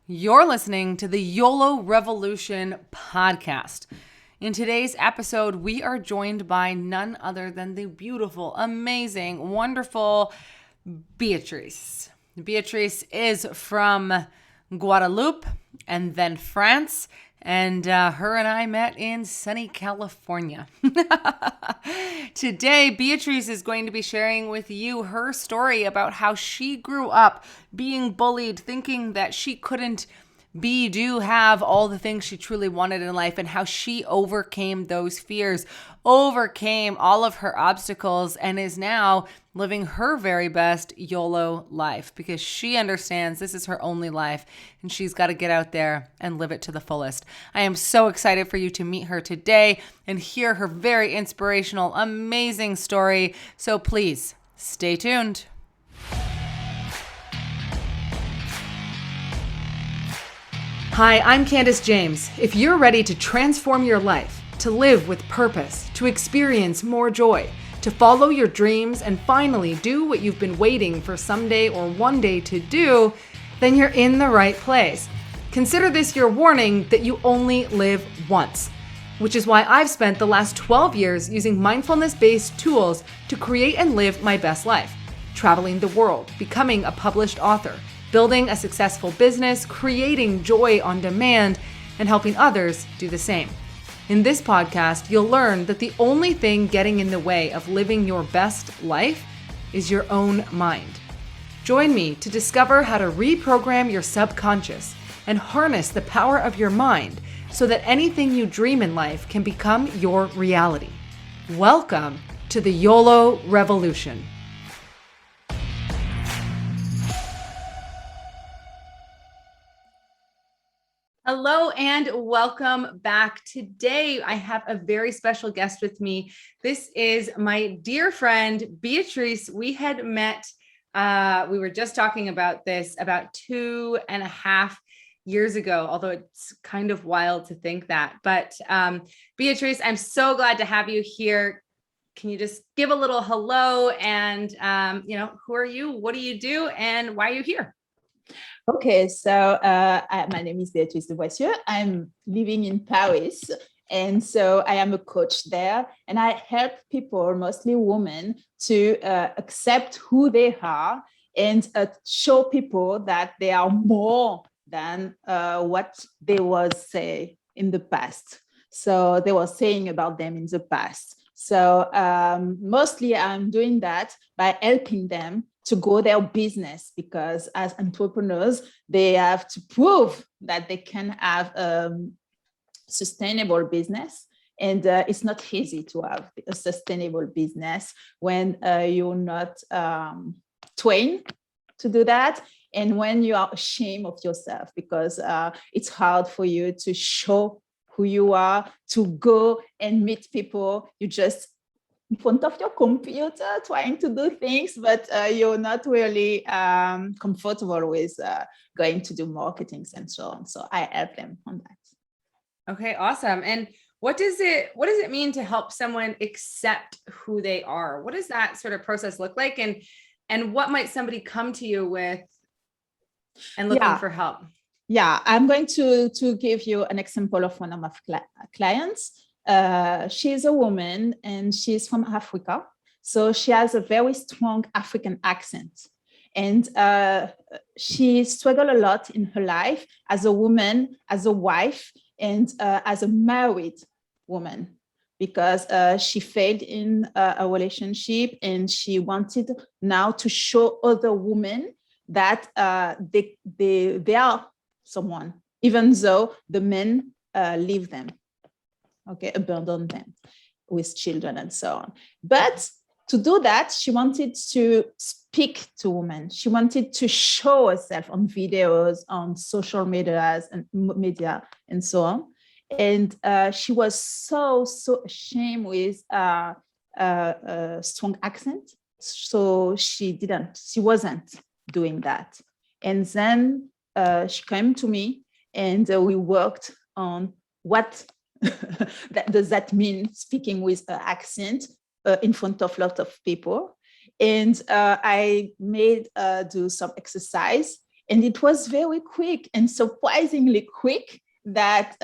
You're listening to the YOLO Revolution podcast. In today's episode, we are joined by none other than the beautiful, amazing, wonderful Beatrice. Beatrice is from Guadeloupe and then France, and her and I met in sunny California. Today, Beatrice is going to be sharing with you her story about how she grew up being bullied, thinking that she couldn't do, have all the things she truly wanted in life, and how she overcame those fears, overcame all of her obstacles, and is now living her very best YOLO life because she understands this is her only life and she's got to get out there and live it to the fullest. I am so excited for you to meet her today and hear her very inspirational, amazing story. So please stay tuned. Hi, I'm Candace James. If you're ready to transform your life, to live with purpose, to experience more joy, to follow your dreams, and finally do what you've been waiting for someday or one day to do, then you're in the right place. Consider this your warning that you only live once, which is why I've spent the last 12 years using mindfulness-based tools to create and live my best life, traveling the world, becoming a published author, building a successful business, creating joy on demand, and helping others do the same. In this podcast, you'll learn that the only thing getting in the way of living your best life is your own mind. Join me to discover how to reprogram your subconscious and harness the power of your mind so that anything you dream in life can become your reality. Welcome to the YOLO Revolution. Hello and welcome back. Today, I have a very special guest with me. This is my dear friend, Beatrice. We had met, we were just talking about this about 2.5 years ago, although it's kind of wild to think that. But Beatrice, I'm so glad to have you here. Can you just give a little hello and, who are you? What do you do? And why are you here? Okay, so my name is Beatrice. I'm living in Paris, and so I am a coach there, and I help people, mostly women, to accept who they are and show people that they are more than what they was say in the past. So they were saying about them in the past. So mostly I'm doing that by helping them to grow their business, because as entrepreneurs, they have to prove that they can have sustainable business. And it's not easy to have a sustainable business when you're not trained to do that. And when you are ashamed of yourself, because it's hard for you to show who you are, to go and meet people. You just in front of your computer trying to do things, but you're not really comfortable with going to do marketings and so on. So I help them on that. Okay, awesome. And what does it mean to help someone accept who they are? What does that sort of process look like? And what might somebody come to you with and looking for help? Yeah, I'm going to give you an example of one of my clients. She's a woman and she's from Africa. So she has a very strong African accent. And she struggled a lot in her life as a woman, as a wife, and as a married woman, because she failed in a relationship and she wanted now to show other women that they are someone, even though the men leave them. Okay, abandon them with children and so on. But to do that, she wanted to speak to women. She wanted to show herself on videos, on social media and so on. And she was so ashamed with a strong accent. So she wasn't doing that. And then she came to me and we worked on what does that mean, speaking with an accent in front of lots of people. And I made do some exercise And it was very quick and surprisingly quick that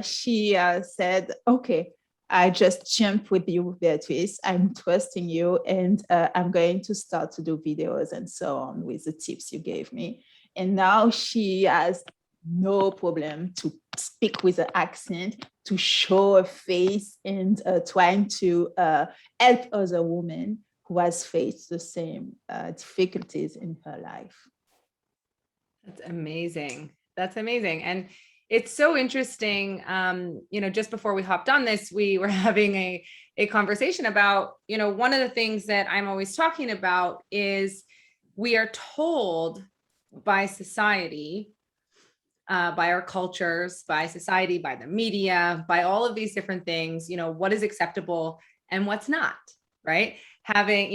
she said, okay, I just jumped with you, Beatrice. I'm trusting you, and I'm going to start to do videos and so on with the tips you gave me. And now she has no problem to speak with an accent, to show a face, and trying to help other women who has faced the same difficulties in her life. That's amazing. That's amazing. And it's so interesting. Just before we hopped on this, we were having a conversation about, one of the things that I'm always talking about is we are told by society, by our cultures, by society, by the media, by all of these different things, what is acceptable and what's not, right? Having,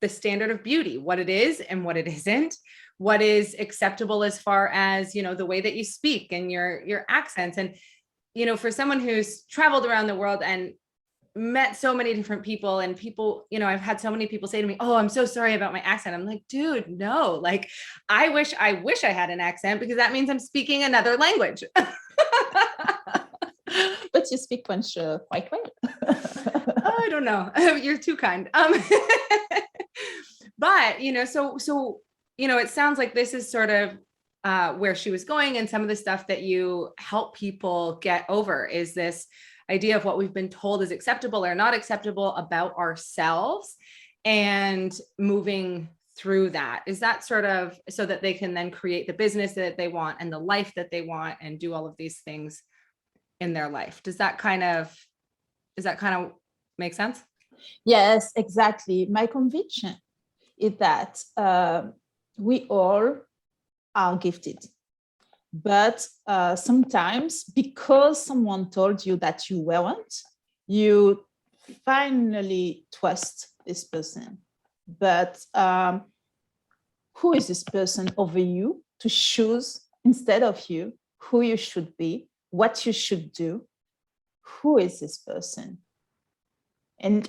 the standard of beauty, what it is and what it isn't, what is acceptable as far as, the way that you speak and your accents. And, for someone who's traveled around the world and met so many different people, and people, I've had so many people say to me, oh, I'm so sorry about my accent. I'm like, dude, no, like, I wish I had an accent, because that means I'm speaking another language. But you speak French quite well. Oh, I don't know. You're too kind. But, so, it sounds like this is sort of where she was going, and some of the stuff that you help people get over is this idea of what we've been told is acceptable or not acceptable about ourselves, and moving through that. Is that sort of so that they can then create the business that they want and the life that they want and do all of these things in their life? Does that kind of make sense? Yes, exactly. My conviction is that we all are gifted. But sometimes, because someone told you that you weren't, you finally trust this person. But who is this person over you to choose instead of you who you should be, what you should do? Who is this person? And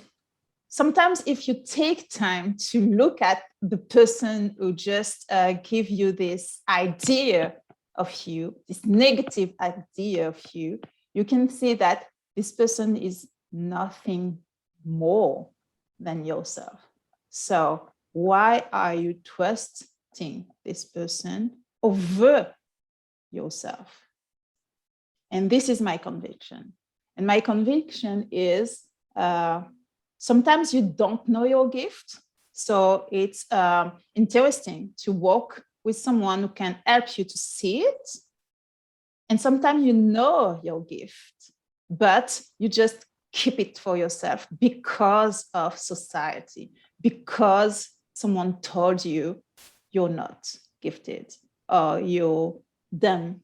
sometimes if you take time to look at the person who just give you this idea of you, this negative idea of you, you can see that this person is nothing more than yourself. So why are you trusting this person over yourself? And this is my conviction. And my conviction is sometimes you don't know your gift. So it's interesting to work with someone who can help you to see it. And sometimes you know your gift, but you just keep it for yourself because of society, because someone told you you're not gifted, or you're dumb,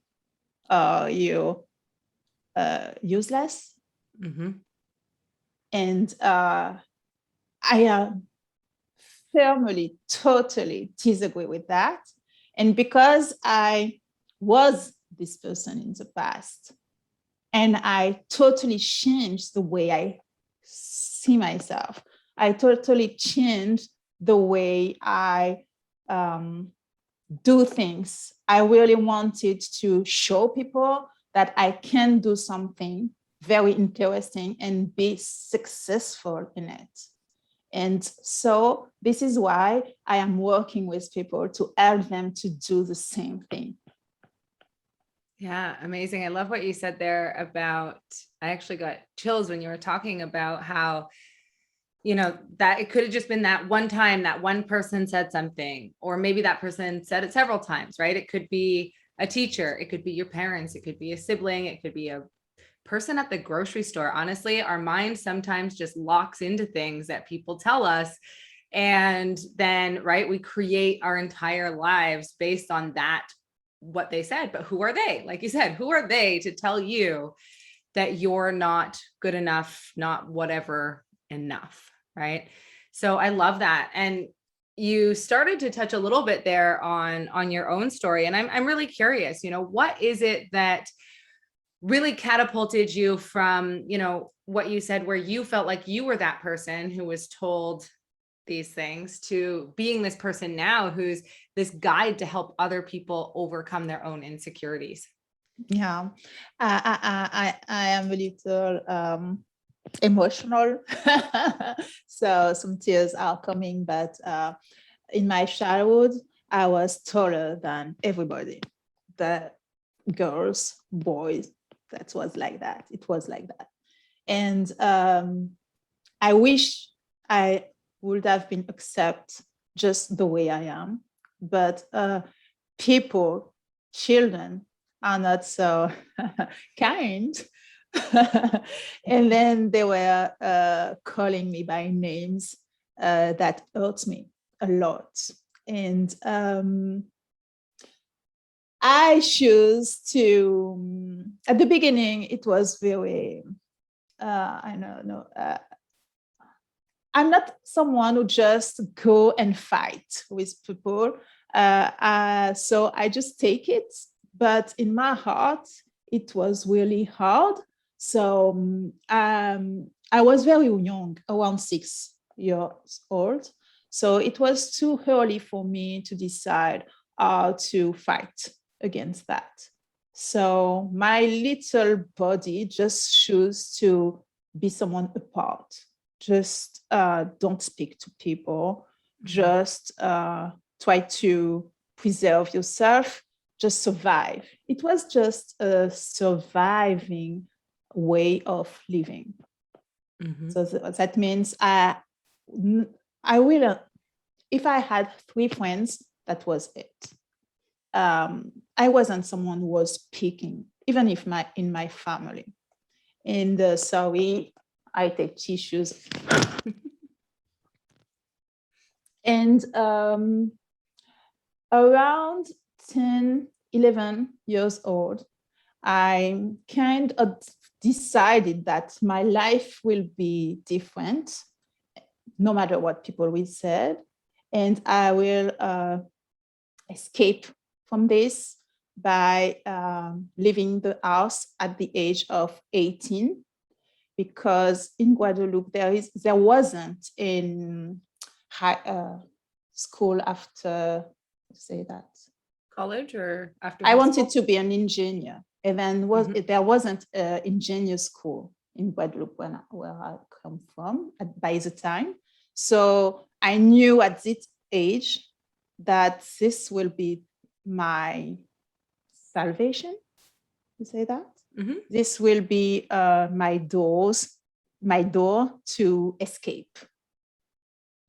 or you're useless. Mm-hmm. And I firmly, totally disagree with that. And because I was this person in the past, and I totally changed the way I see myself, I totally changed the way I do things. I really wanted to show people that I can do something very interesting and be successful in it. And so this is why I am working with people to help them to do the same thing. Yeah, amazing. I love what you said there about, I actually got chills when you were talking about how, that it could have just been that one time that one person said something, or maybe that person said it several times, right? It could be a teacher, it could be your parents, it could be a sibling, it could be a person at the grocery store. Honestly, our mind sometimes just locks into things that people tell us. And then, right, we create our entire lives based on that, what they said. But who are they? Like you said, who are they to tell you that you're not good enough, not whatever enough, right? So I love that. And you started to touch a little bit there on your own story. And I'm really curious, what is it that really catapulted you from, what you said, where you felt like you were that person who was told these things to being this person now who's this guide to help other people overcome their own insecurities? Yeah, I am a little emotional, so some tears are coming. But in my childhood, I was taller than everybody, the girls, boys. That was like that. It was like that, and I wish I would have been accepted just the way I am, but people, children are not so kind. And then they were calling me by names that hurts me a lot. And I choose to, at the beginning, it was very, I don't know, I'm not someone who just go and fight with people. So I just take it. But in my heart, it was really hard. So I was very young, around 6 years old. So it was too early for me to decide how to fight against that. So my little body just chose to be someone apart. Just don't speak to people. Just try to preserve yourself. Just survive. It was just a surviving way of living. Mm-hmm. So that means I will. If I had 3 friends, that was it. I wasn't someone who was speaking, even if in my family. And sorry, I take tissues. And around 10, 11 years old, I kind of decided that my life will be different, no matter what people will say, and I will escape from this by leaving the house at the age of 18, because in Guadeloupe there wasn't in high school after, say that, college or after I wanted to be an engineer, and then there wasn't an engineer school in Guadeloupe where I come from by the time. So I knew at this age that this will be my salvation, you say that? Mm-hmm. This will be my door to escape.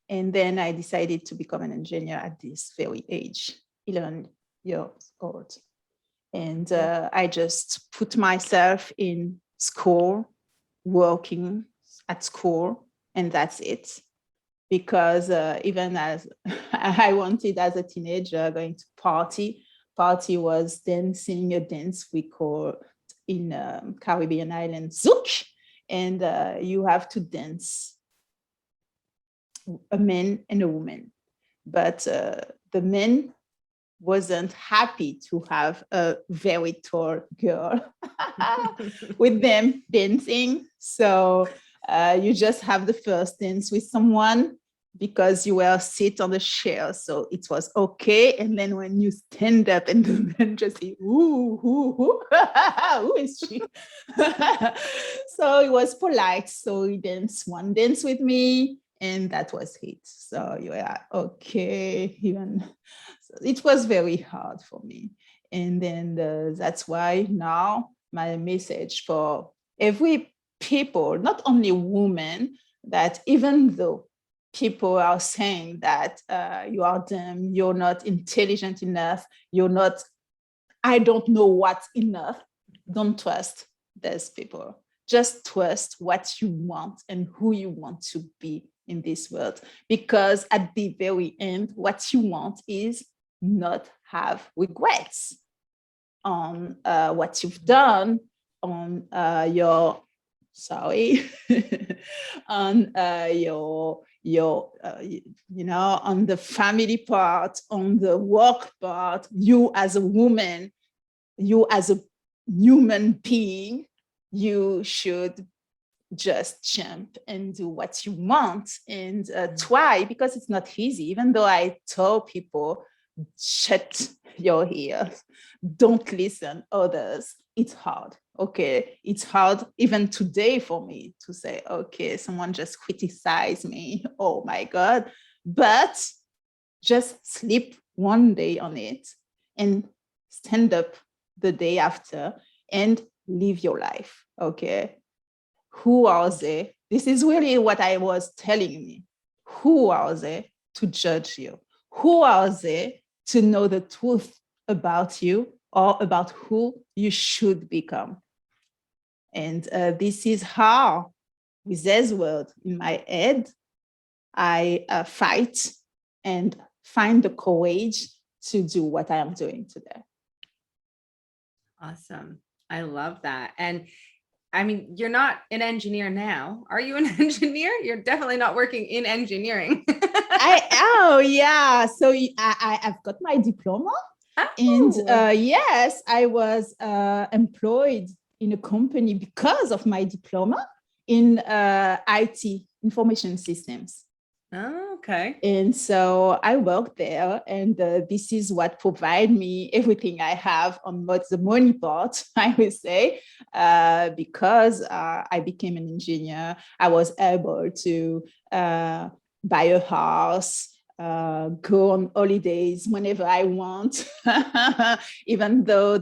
And then I decided to become an engineer at this very age, 11 years old. And I just put myself in school, working at school, and that's it. Because even as I wanted as a teenager going to party was dancing a dance we call in Caribbean island zouk, and you have to dance a man and a woman, but the man wasn't happy to have a very tall girl with them dancing. So you just have the first dance with someone because you were sit on the chair, so it was okay. And then when you stand up and the man just say, ooh, who is she? So it was polite. So he danced one dance with me, and that was it. So you were okay. Even so it was very hard for me. And then that's why now my message for every people, not only women, that even though people are saying that you are dumb, you're not intelligent enough, you're not, I don't know what's enough, don't trust those people. Just trust what you want and who you want to be in this world. Because at the very end, what you want is not have regrets on what you've done, on your on on the family part, on the work part. You as a woman, you as a human being, you should just jump and do what you want and try, because it's not easy. Even though I tell people, shut your ears, don't listen others, it's hard. Okay, it's hard even today for me to say, okay, someone just criticized me, oh my God, but just sleep one day on it and stand up the day after and live your life. Okay, who are they? This is really what I was telling me. Who are they to judge you? Who are they to know the truth about you or about who you should become? And this is how, with this word in my head, I fight and find the courage to do what I am doing today. Awesome. I love that. And I mean, you're not an engineer now. Are you an engineer? You're definitely not working in engineering. Yeah. So I've got my diploma. Oh. And yes, I was employed in a company because of my diploma in IT, information systems. Oh, okay. And so I worked there, and this is what provide me everything I have on the money part, I would say, because I became an engineer. I was able to buy a house, go on holidays whenever I want, even though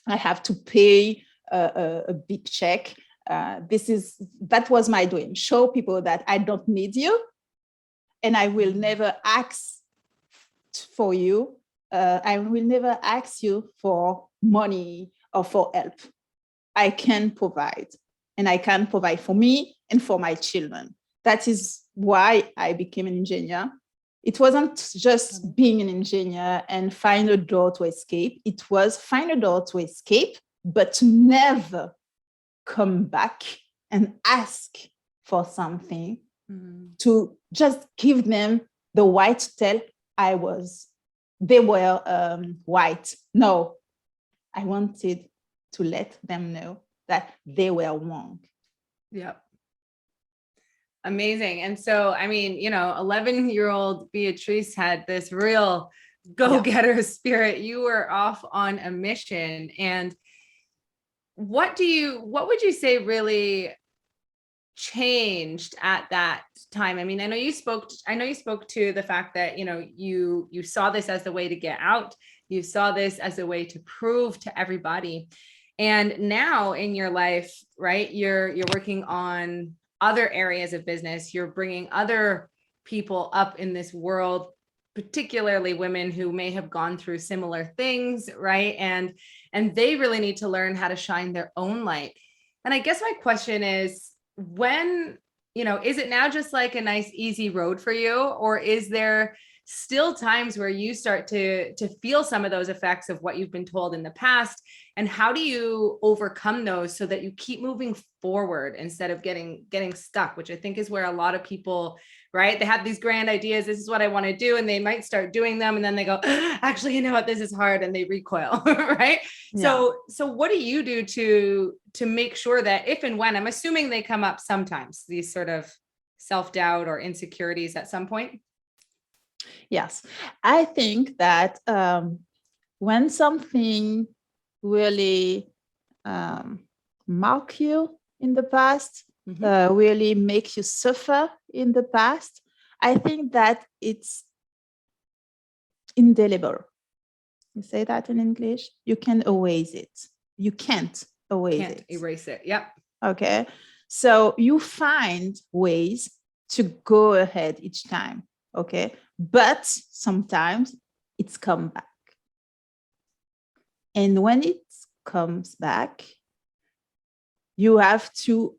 I have to pay a big check. That was my dream. Show people that I don't need you, and I will never ask for you. I will never ask you for money or for help. I can provide, and I can provide for me and for my children. That is why I became an engineer. It wasn't just being an engineer and find a door to escape. It was find a door to escape, but to never come back and ask for something, to just give them the white tell they were white. No, I wanted to let them know that they were wrong. Yep. Amazing. And so, I mean, 11-year-old Beatrice had this real go-getter spirit. You were off on a mission. And what would you say really changed at that time? I mean, I know you spoke to the fact that, you saw this as the way to get out. You saw this as a way to prove to everybody. And now in your life, right, you're working on other areas of business. You're bringing other people up in this world, particularly women who may have gone through similar things, right? And they really need to learn how to shine their own light. And I guess my question is, when, is it now just like a nice, easy road for you? Or is there still times where you start to feel some of those effects of what you've been told in the past? And how do you overcome those so that you keep moving forward instead of getting stuck, which I think is where a lot of people, right? They have these grand ideas. This is what I want to do. And they might start doing them. And then they go, actually, you know what, this is hard. And they recoil, right? Yeah. So what do you do to make sure that if and when, I'm assuming they come up sometimes, these sort of self-doubt or insecurities at some point? Yes, I think that when something really mark you in the past, really make you suffer in the past, I think that it's indelible. You say that in English? You can erase it. You can't erase it. Yep. Okay. So you find ways to go ahead each time. Okay. But sometimes it's come back. And when it comes back, you have to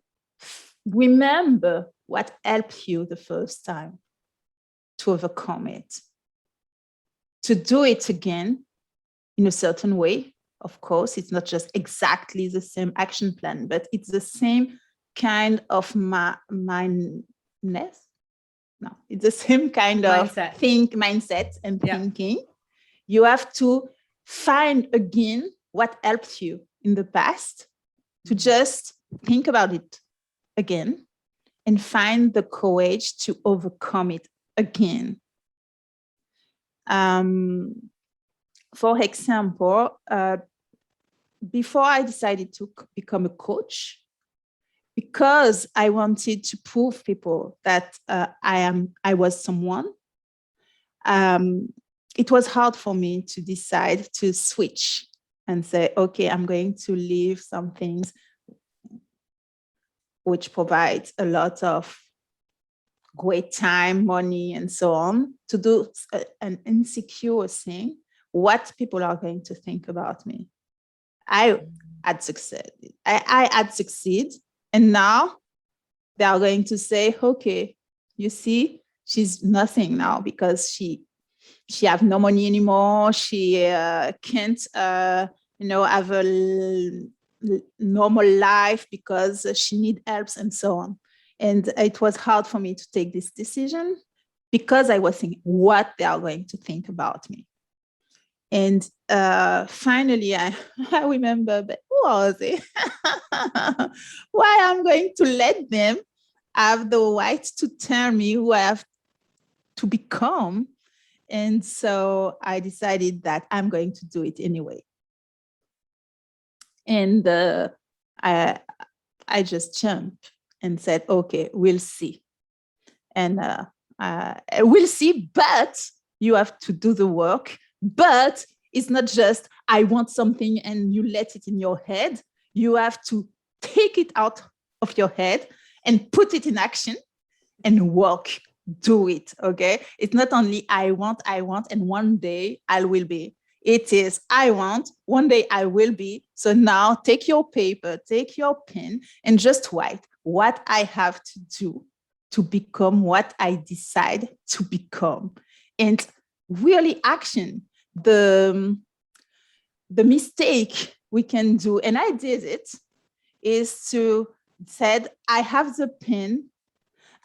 remember what helped you the first time to overcome it. To do it again in a certain way. Of course, it's not just exactly the same action plan, but it's the same kind of mindness. No, it's the same kind of mindset and thinking. You have to find again what helped you in the past, to just think about it again and find the courage to overcome it again. For example, before I decided to become a coach, because I wanted to prove people that I was someone, it was hard for me to decide to switch and say, okay, I'm going to leave some things which provides a lot of great time, money, and so on, to do an insecure thing. What people are going to think about me. I had succeeded. I had succeeded. And now they are going to say, okay, you see, she's nothing now because she have no money anymore. She can't, have a normal life because she needs help and so on. And it was hard for me to take this decision because I was thinking what they are going to think about me. And finally, I remember, but who was it? Why I'm going to let them have the right to tell me who I have to become. And so I decided that I'm going to do it anyway. And I just jumped and said, okay, we'll see. And we'll see, but you have to do the work. But it's not just, I want something and you let it in your head. You have to take it out of your head and put it in action and work, do it, okay? It's not only I want, and one day I will be. It is, I want, one day I will be. So now take your paper, take your pen, and just write what I have to do to become what I decide to become. And really action. The mistake we can do, and I did it, is to said, I have the pen,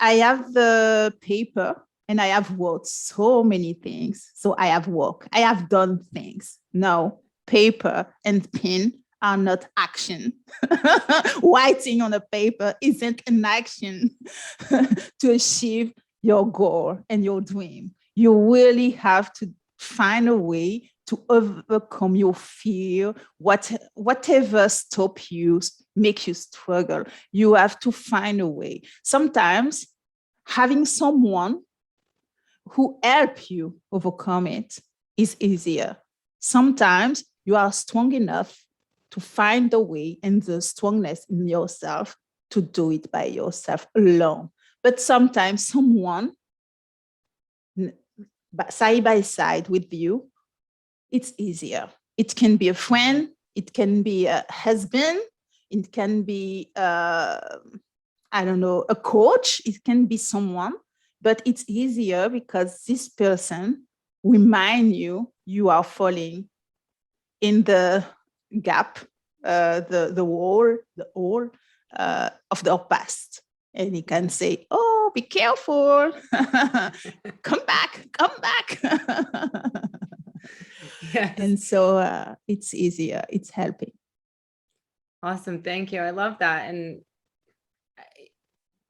I have the paper, and I have worked so many things. So I have worked, I have done things. No, paper and pen are not action. Writing on a paper isn't an action to achieve your goal and your dream. You really have to find a way to overcome your fear, whatever stop you, make you struggle. You have to find a way. Sometimes having someone who help you overcome it is easier. Sometimes you are strong enough to find the way and the strongness in yourself to do it by yourself alone. But sometimes someone side by side with you, it's easier. It can be a friend, it can be a husband, it can be, a coach, it can be someone, but it's easier because this person remind you are falling in the gap, the hole of the past. And he can say, oh, be careful. Come back. Yes. And so it's easier. It's helping. Awesome. Thank you. I love that. And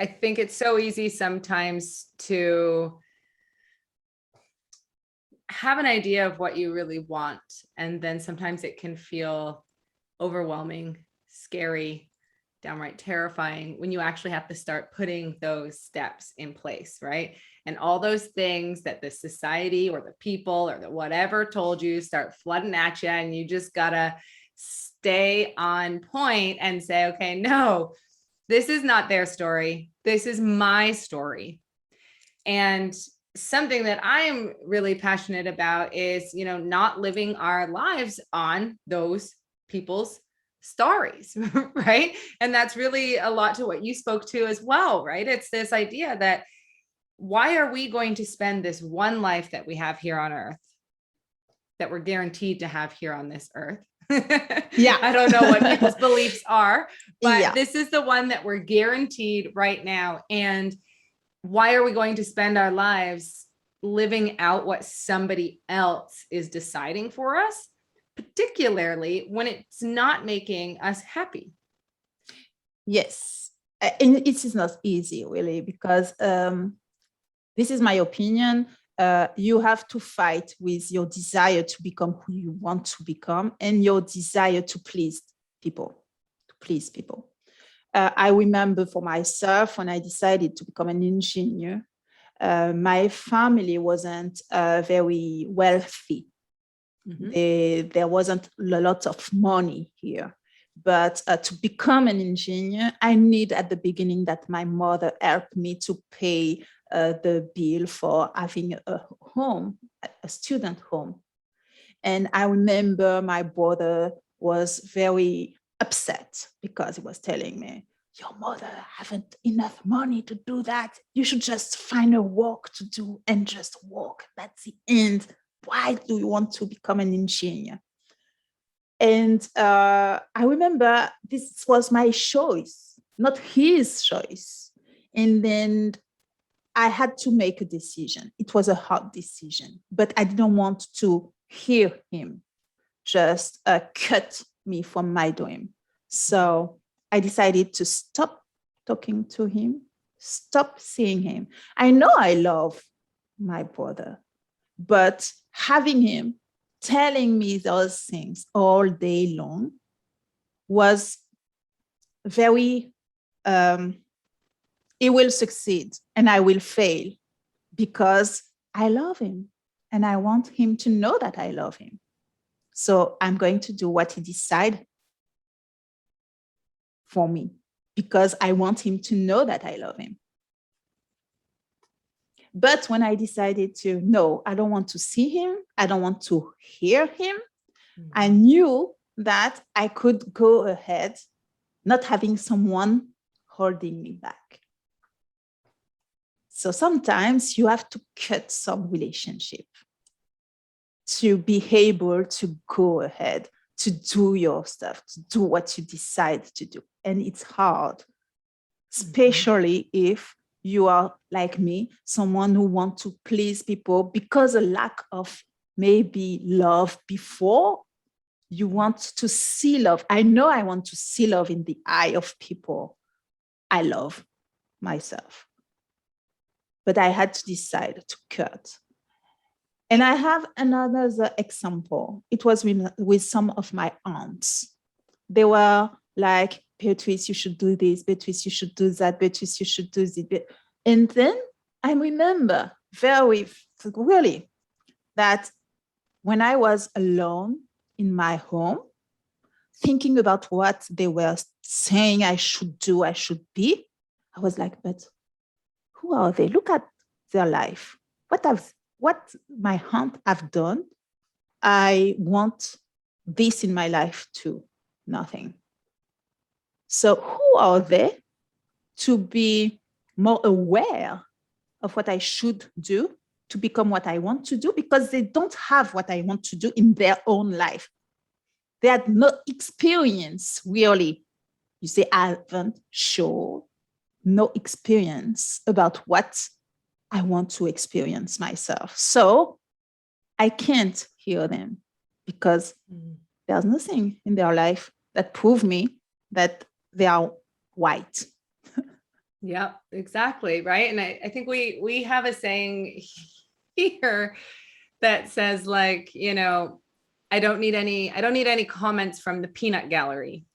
I think it's so easy sometimes to have an idea of what you really want. And then sometimes it can feel overwhelming, scary, downright terrifying when you actually have to start putting those steps in place, right? And all those things that the society or the people or the whatever told you start flooding at you, and you just gotta stay on point and say, okay, no, this is not their story. This is my story. And something that I am really passionate about is, not living our lives on those people's stories, right? And that's really a lot to what you spoke to as well, right? It's this idea that why are we going to spend this one life that we have here on earth, that we're guaranteed to have here on this earth? Yeah. I don't know what people's beliefs are, but yeah. This is the one that we're guaranteed right now. And why are we going to spend our lives living out what somebody else is deciding for us, particularly when it's not making us happy? Yes. and it is not easy really, because this is my opinion. You have to fight with your desire to become who you want to become and your desire to please people, I remember for myself, when I decided to become an engineer, my family wasn't very wealthy. There wasn't a lot of money here. But to become an engineer, I need at the beginning that my mother helped me to pay the bill for having a home, a student home. And I remember my brother was very upset because he was telling me, your mother haven't enough money to do that. You should just find a work to do and just work. That's the end. Why do you want to become an engineer? And I remember this was my choice, not his choice. And then I had to make a decision. It was a hard decision, but I didn't want to hear him just cut me from my dream. So I decided to stop talking to him, stop seeing him. I know I love my brother, but having him telling me those things all day long was very, he will succeed and I will fail, because I love him and I want him to know that I love him. So I'm going to do what he decides for me, because I want him to know that I love him. But when I decided to, no, I don't want to see him, I don't want to hear him, I knew that I could go ahead not having someone holding me back. So sometimes you have to cut some relationship to be able to go ahead, to do your stuff, to do what you decide to do. And it's hard, especially if you are like me, someone who wants to please people because a lack of maybe love before. You want to see love. I know I want to see love in the eye of people I love myself. But I had to decide to cut. And I have another example. It was with some of my aunts. They were like, Beatrice, you should do this. Beatrice, you should do that. Beatrice, you should do this. And then I remember very really that when I was alone in my home, thinking about what they were saying I should do, I should be, I was like, but who are they? Look at their life. What my aunt have done, I want this in my life too. Nothing. So who are they to be more aware of what I should do to become what I want to do? Because they don't have what I want to do in their own life. They had no experience, really. You say, I haven't shown no experience about what I want to experience myself. So I can't hear them, because there's nothing in their life that prove me that they are white. Yeah, exactly. Right. And I think we have a saying here that says, like, I don't need any comments from the peanut gallery.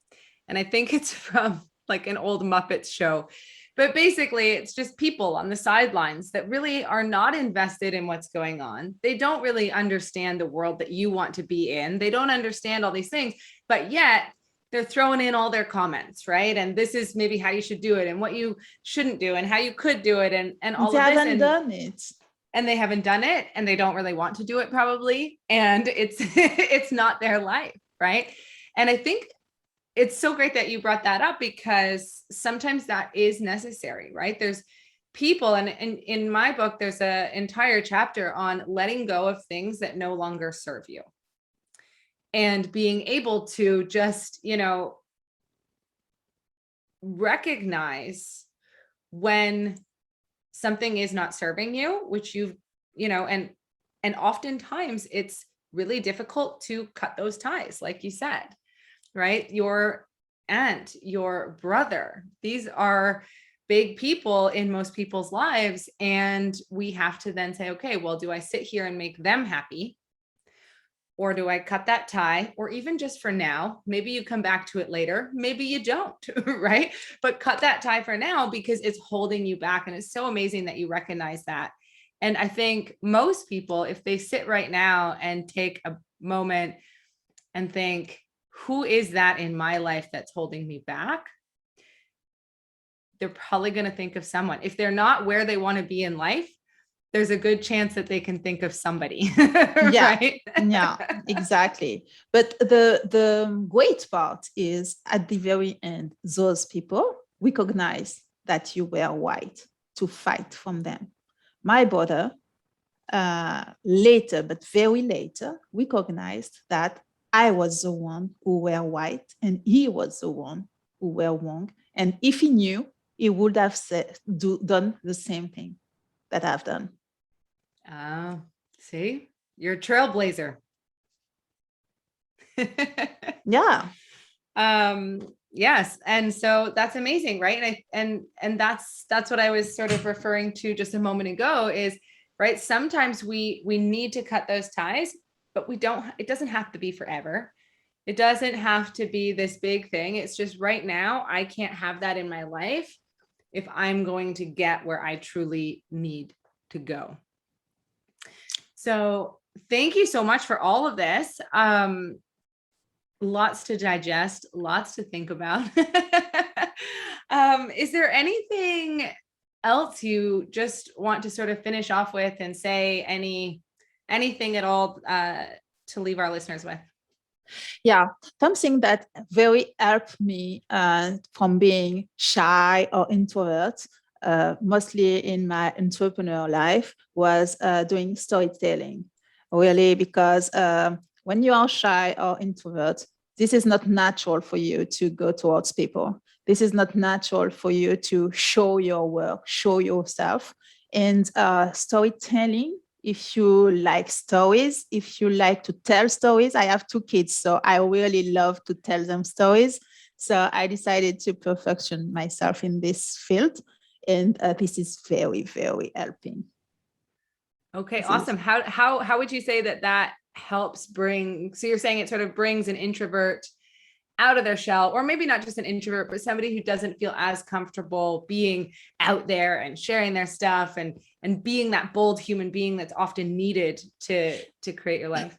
And I think it's from like an old Muppets show. But basically, it's just people on the sidelines that really are not invested in what's going on. They don't really understand the world that you want to be in. They don't understand all these things, but yet they're throwing in all their comments, right? And this is maybe how you should do it and what you shouldn't do and how you could do it and all they of this. Haven't done it. And they haven't done it, and they don't really want to do it probably. And it's it's not their life, right? And I think it's so great that you brought that up, because sometimes that is necessary, right? There's people, and in my book, there's an entire chapter on letting go of things that no longer serve you, and being able to just, recognize when something is not serving you, which and oftentimes it's really difficult to cut those ties, like you said, right? aunt, your brother. These are big people in most people's lives. And we have to then say, okay, well, do I sit here and make them happy? Or do I cut that tie? Or even just for now, maybe you come back to it later, maybe you don't, right? But cut that tie for now because it's holding you back. And it's so amazing that you recognize that. And I think most people, if they sit right now and take a moment and think, who is that in my life that's holding me back? They're probably going to think of someone. If they're not where they want to be in life, there's a good chance that they can think of somebody. Yeah, right? yeah, exactly. But the great part is at the very end, those people recognize that you were right to fight from them. My brother, later, but very later, recognized that I was the one who were right and he was the one who were wrong. And if he knew, he would have done the same thing that I've done. See, you're a trailblazer. Yeah. Yes. And so that's amazing. Right. And that's what I was sort of referring to just a moment ago is, right. Sometimes we need to cut those ties, but it doesn't have to be forever. It doesn't have to be this big thing. It's just right now, I can't have that in my life if I'm going to get where I truly need to go. So thank you so much for all of this. Lots to digest, lots to think about. Is there anything else you just want to sort of finish off with and say anything at all to leave our listeners with? Yeah, something that very helped me from being shy or introvert, mostly in my entrepreneur life, was doing storytelling. Really, because when you are shy or introvert, this is not natural for you to go towards people. This is not natural for you to show your work, show yourself. And storytelling, if you like stories, if you like to tell stories, I have 2 kids, so I really love to tell them stories. So I decided to perfection myself in this field. And this is very, very helping. Okay, awesome. How would you say that helps bring, so you're saying it sort of brings an introvert out of their shell, or maybe not just an introvert, but somebody who doesn't feel as comfortable being out there and sharing their stuff and being that bold human being that's often needed to create your life?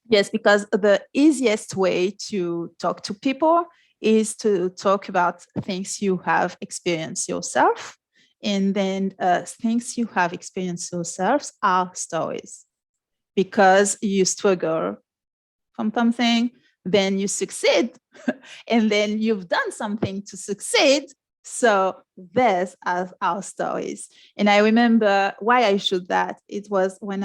Yes, because the easiest way to talk to people is to talk about things you have experienced yourself. And then things you have experienced yourselves are stories. Because you struggle from something, then you succeed, and then you've done something to succeed. So there's our stories. And I remember why I chose that. It was when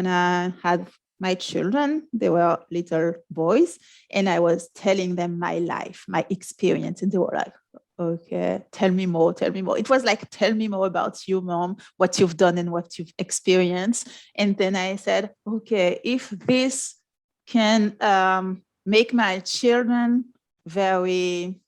I had my children. They were little boys, and I was telling them my life, my experience, and they were like, okay, tell me more. It was like, tell me more about you, mom, what you've done and what you've experienced. And then I said, okay, if this can make my children very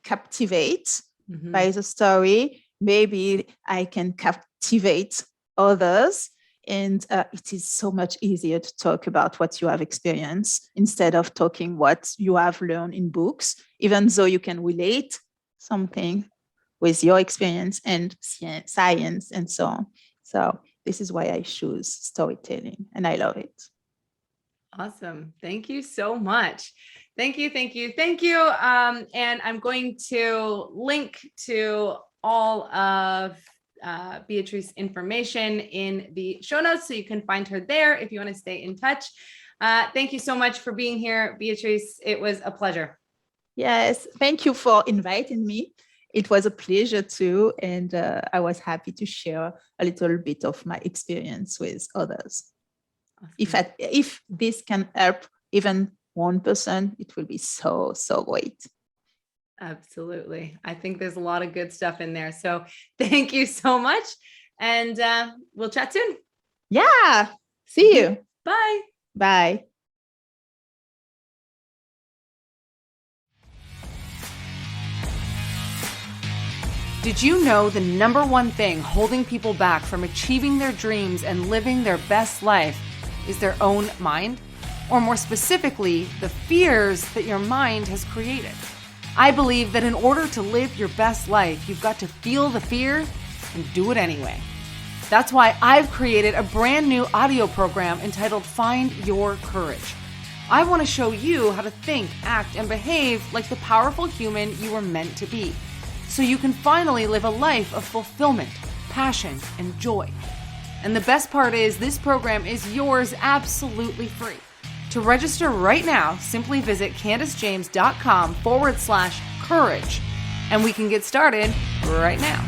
captivate by the story, maybe I can captivate others. And it is so much easier to talk about what you have experienced instead of talking what you have learned in books, even though you can relate something with your experience and science and so on. So this is why I choose storytelling, and I love it. Awesome. Thank you so much. Thank you. And I'm going to link to all of Beatrice's information in the show notes, so you can find her there if you want to stay in touch. Thank you so much for being here, Beatrice. It was a pleasure. Yes, thank you for inviting me. It was a pleasure too, and I was happy to share a little bit of my experience with others. Awesome. If this can help even one person, it will be so great. Absolutely. I think there's a lot of good stuff in there. So thank you so much. And we'll chat soon. Yeah. See you. Bye. Bye. Did you know the number one thing holding people back from achieving their dreams and living their best life is their own mind? Or more specifically, the fears that your mind has created. I believe that in order to live your best life, you've got to feel the fear and do it anyway. That's why I've created a brand new audio program entitled Find Your Courage. I want to show you how to think, act, and behave like the powerful human you were meant to be, so you can finally live a life of fulfillment, passion, and joy. And the best part is this program is yours absolutely free. To register right now, simply visit CandiceJames.com/courage, and we can get started right now.